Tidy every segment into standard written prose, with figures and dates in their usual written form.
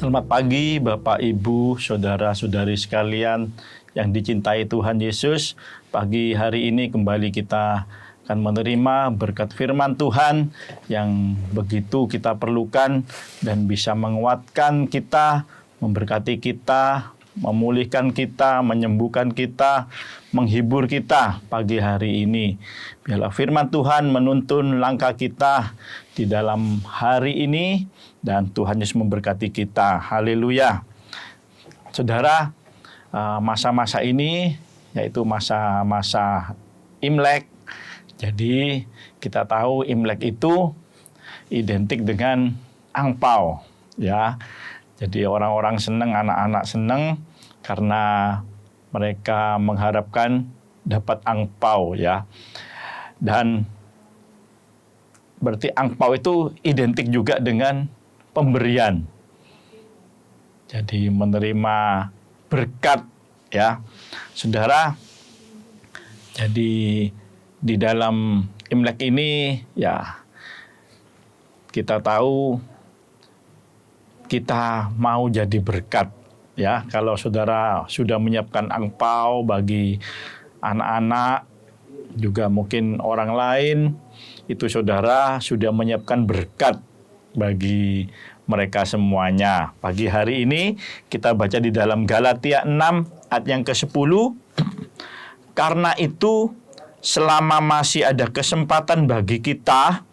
Selamat pagi Bapak, Ibu, Saudara-saudari sekalian yang dicintai Tuhan Yesus. Pagi hari ini kembali kita akan menerima berkat firman Tuhan yang begitu kita perlukan dan bisa menguatkan kita, memberkati kita, memulihkan kita, menyembuhkan kita, menghibur kita pagi hari ini. Biarlah firman Tuhan menuntun langkah kita di dalam hari ini dan Tuhan Yesus memberkati kita. Haleluya. Saudara, masa-masa ini yaitu masa-masa Imlek. Jadi kita tahu Imlek itu identik dengan angpau, ya. Jadi orang-orang senang, anak-anak senang karena mereka mengharapkan dapat angpau, ya. Dan berarti angpau itu identik juga dengan pemberian. Jadi menerima berkat, ya. Saudara, jadi di dalam Imlek ini, ya, kita tahu kita mau jadi berkat, ya. Kalau saudara sudah menyiapkan angpau bagi anak-anak, juga mungkin orang lain, itu saudara sudah menyiapkan berkat bagi mereka semuanya. Pagi hari ini kita baca di dalam Galatia 6 ayat yang ke-10. Karena itu, selama masih ada kesempatan bagi kita,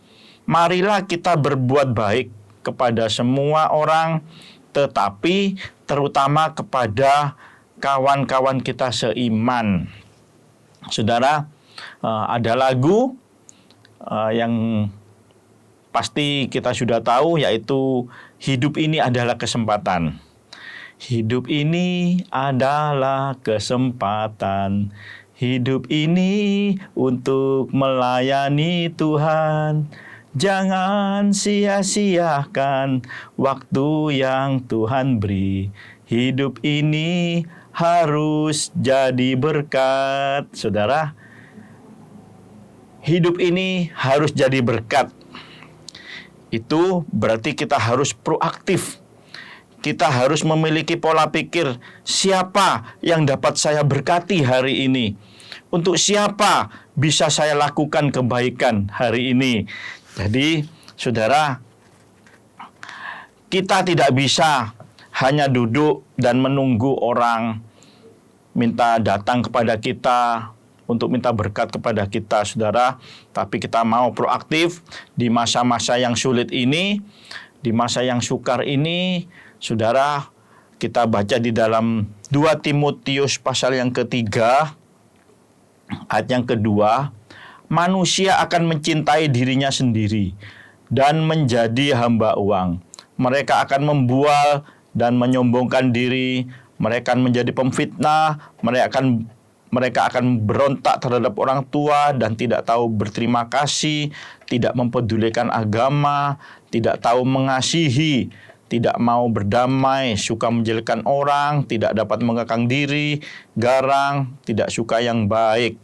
marilah kita berbuat baik kepada semua orang, tetapi terutama kepada kawan-kawan kita seiman. Saudara, ada lagu yang pasti kita sudah tahu, yaitu hidup ini adalah kesempatan. Hidup ini adalah kesempatan. Hidup ini untuk melayani Tuhan. Jangan sia-siakan waktu yang Tuhan beri. Hidup ini harus jadi berkat. Saudara, hidup ini harus jadi berkat. Itu berarti kita harus proaktif. Kita harus memiliki pola pikir, siapa yang dapat saya berkati hari ini? Untuk siapa bisa saya lakukan kebaikan hari ini? Jadi, saudara, kita tidak bisa hanya duduk dan menunggu orang minta datang kepada kita untuk minta berkat kepada kita, saudara. Tapi kita mau proaktif di masa-masa yang sulit ini, di masa yang sukar ini, saudara. Kita baca di dalam 2 Timotius pasal yang ketiga, ayat yang kedua, manusia akan mencintai dirinya sendiri dan menjadi hamba uang. Mereka akan membual dan menyombongkan diri, mereka akan menjadi pemfitnah, mereka akan berontak terhadap orang tua dan tidak tahu berterima kasih, tidak mempedulikan agama, tidak tahu mengasihi, tidak mau berdamai, suka menjelekkan orang, tidak dapat mengekang diri, garang, tidak suka yang baik,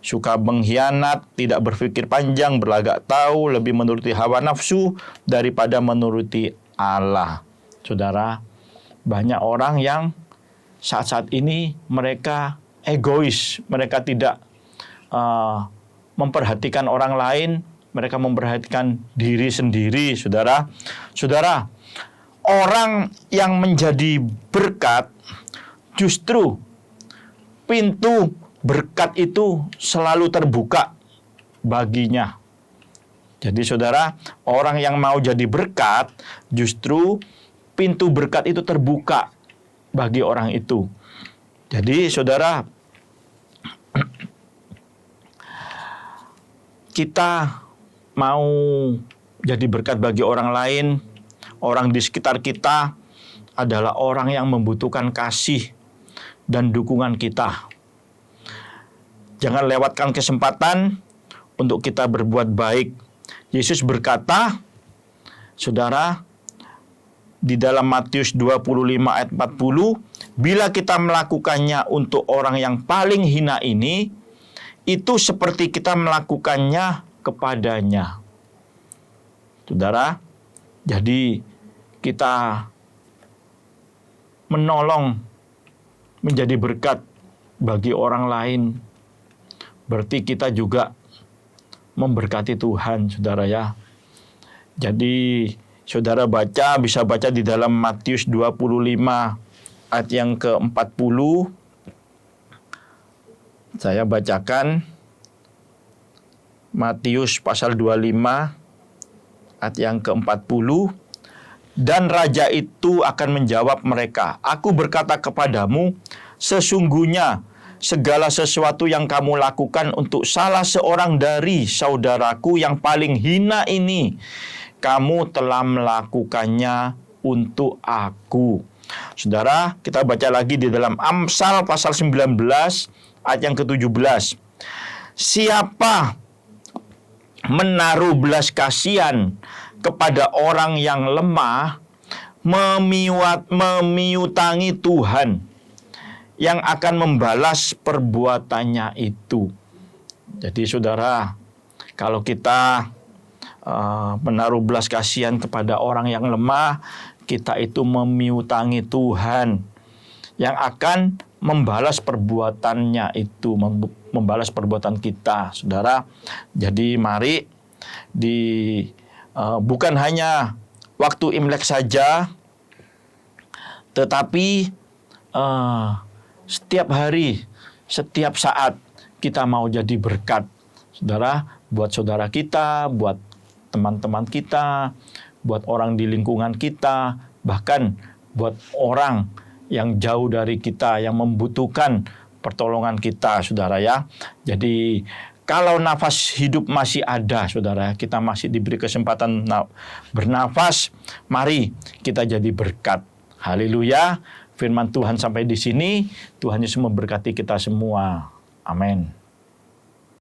suka mengkhianat, tidak berpikir panjang, berlagak tahu, lebih menuruti hawa nafsu daripada menuruti Allah. Saudara, banyak orang yang saat-saat ini mereka egois, mereka tidak memperhatikan orang lain, mereka memperhatikan diri sendiri, saudara. Saudara, orang yang menjadi berkat, justru pintu berkat itu selalu terbuka baginya. Jadi saudara, orang yang mau jadi berkat, justru pintu berkat itu terbuka bagi orang itu. Jadi saudara, kita mau jadi berkat bagi orang lain, orang di sekitar kita adalah orang yang membutuhkan kasih dan dukungan kita. Jangan lewatkan kesempatan untuk kita berbuat baik. Yesus berkata, saudara, di dalam Matius 25 ayat 40, bila kita melakukannya untuk orang yang paling hina ini, itu seperti kita melakukannya kepadanya. Saudara, jadi kita menolong, menjadi berkat bagi orang lain, berarti kita juga memberkati Tuhan, saudara ya. Jadi saudara bisa baca di dalam Matius 25 ayat yang ke-40. Saya bacakan Matius pasal 25 ayat yang ke-40. Dan raja itu akan menjawab mereka, "Aku berkata kepadamu, sesungguhnya segala sesuatu yang kamu lakukan untuk salah seorang dari saudaraku yang paling hina ini, kamu telah melakukannya untuk aku." Saudara, kita baca lagi di dalam Amsal pasal 19 ayat yang ke-17. Siapa menaruh belas kasihan kepada orang yang lemah, memiutangi Tuhan yang akan membalas perbuatannya itu. Jadi saudara, kalau kita menaruh belas kasihan kepada orang yang lemah, kita itu memiutangi Tuhan yang akan membalas perbuatannya itu, membalas perbuatan kita, saudara. Jadi mari bukan hanya waktu Imlek saja, tetapi setiap hari, setiap saat kita mau jadi berkat, saudara, buat saudara kita, buat teman-teman kita, buat orang di lingkungan kita, bahkan buat orang yang jauh dari kita, yang membutuhkan pertolongan kita, saudara ya. Jadi kalau nafas hidup masih ada, saudara, kita masih diberi kesempatan bernafas, mari kita jadi berkat. Haleluya. Firman Tuhan sampai di sini. Tuhan Yesus memberkati kita semua. Amin.